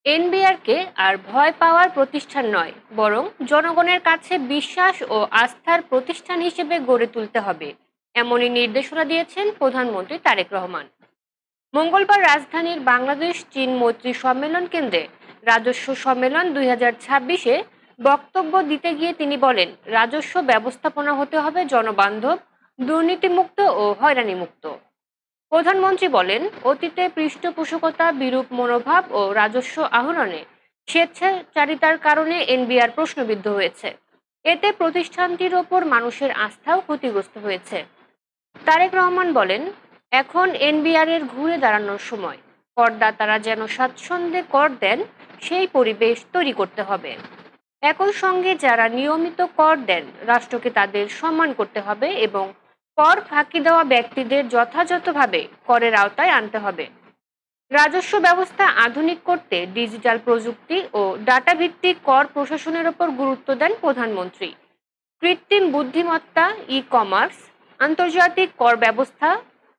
এনবিআরকে আর ভয় পাওয়ার প্রতিষ্ঠান নয়, বরং জনগণের কাছে বিশ্বাস ও আস্থার প্রতিষ্ঠান হিসেবে গড়ে তুলতে হবে, এমনই নির্দেশনা দিয়েছেন প্রধানমন্ত্রী তারেক রহমান। মঙ্গলবার রাজধানীর বাংলাদেশ চীন মৈত্রী সম্মেলন কেন্দ্রে রাজস্ব সম্মেলন 2026-এ বক্তব্য দিতে গিয়ে তিনি বলেন, রাজস্ব ব্যবস্থাপনা হতে হবে জনবান্ধব, দুর্নীতিমুক্ত ও হয়রানিমুক্ত। প্রধানমন্ত্রী বলেন, অতীতে পৃষ্ঠপোষকতা, বিরূপ মনোভাব ও রাজস্ব আহরণে স্বেচ্ছাচারিতার কারণে এনবিআর প্রশ্নবিদ্ধ হয়েছে। এতে প্রতিষ্ঠানটির ওপর মানুষের আস্থাও ক্ষতিগ্রস্ত হয়েছে। তারেক রহমান বলেন, এখন এনবিআর এর ঘুরে দাঁড়ানোর সময়। করদাতারা যেন স্বাচ্ছন্দ্যে কর দেন, সেই পরিবেশ তৈরি করতে হবে। একই সঙ্গে যারা নিয়মিত কর দেন, রাষ্ট্রকে তাদের সম্মান করতে হবে এবং কর ফাঁকি দেওয়া ব্যক্তিদের যথাযথভাবে করের আওতায় আনতে হবে। রাজস্ব ব্যবস্থা আধুনিক করতে ডিজিটাল প্রযুক্তি ও ডাটা ভিত্তিক কর প্রশাসনের ওপর গুরুত্ব দেন প্রধানমন্ত্রী। কৃত্রিম বুদ্ধিমত্তা, ই কমার্স, আন্তর্জাতিক কর ব্যবস্থা,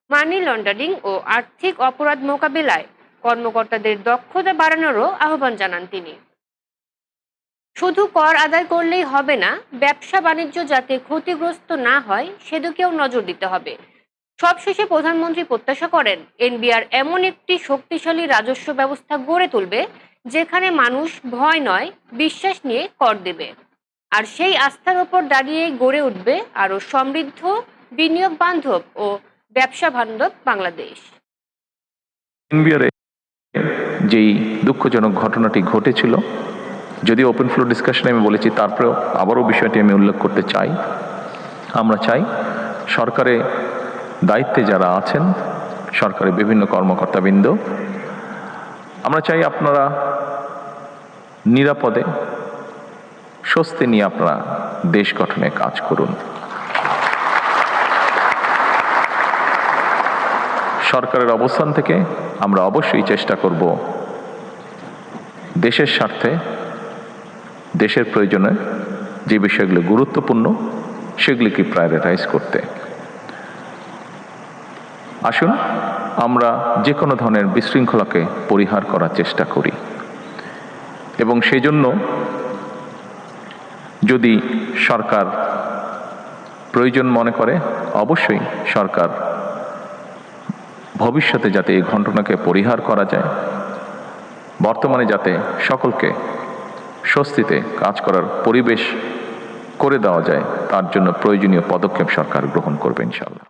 মানি লন্ডারিং ও আর্থিক অপরাধ মোকাবিলায় কর্মকর্তাদের দক্ষতা বাড়ানোরও আহ্বান জানান তিনি। শুধু কর আদায় করলেই হবে না, ব্যবসা বাণিজ্য যাতে ক্ষতিগ্রস্ত না হয় সেদিকেও নজর দিতে হবে। সবশেষে প্রধানমন্ত্রী প্রত্যাশা করেন, এনবিআর এমন একটি শক্তিশালী রাজস্ব ব্যবস্থা গড়ে তুলবে যেখানে মানুষ ভয় নয়, বিশ্বাস নিয়ে কর দেবে। আর সেই আস্থার ওপর দাঁড়িয়ে গড়ে উঠবে আরো সমৃদ্ধ, বিনিয়োগ বান্ধব ও ব্যবসা বান্ধব বাংলাদেশ। এনবিআরে যেই দুঃখজনক ঘটনাটি ঘটেছিল, যদিও ওপেন ফ্লোর ডিসকাশনে আমি বলেছি, তারপরেও আবারও বিষয়টি আমি উল্লেখ করতে চাই। আমরা চাই সরকারে দায়িত্বে যারা আছেন, সরকারের বিভিন্ন কর্মকর্তাবৃন্দ, আমরা চাই আপনারা নিরাপদে স্বস্তি নিয়ে আপনারা দেশ গঠনে কাজ করুন। সরকারের অবস্থান থেকে আমরা অবশ্যই চেষ্টা করব দেশের স্বার্থে, দেশের প্রয়োজনে যে বিষয়গুলো গুরুত্বপূর্ণ সেগুলিকে প্রায়োরিটাইজ করতে। আসুন আমরা যে কোনো ধরনের বিশৃঙ্খলাকে পরিহার করার চেষ্টা করি এবং সেই জন্য যদি সরকার প্রয়োজন মনে করে, অবশ্যই সরকার ভবিষ্যতে যাতে এই ঘটনাকে পরিহার করা যায়, বর্তমানে যাতে সকলকে স্বস্তিতে কাজ করার পরিবেশ করে দেওয়া যায়, তার জন্য প্রয়োজনীয় পদক্ষেপ সরকার গ্রহণ করবে ইনশাআল্লাহ।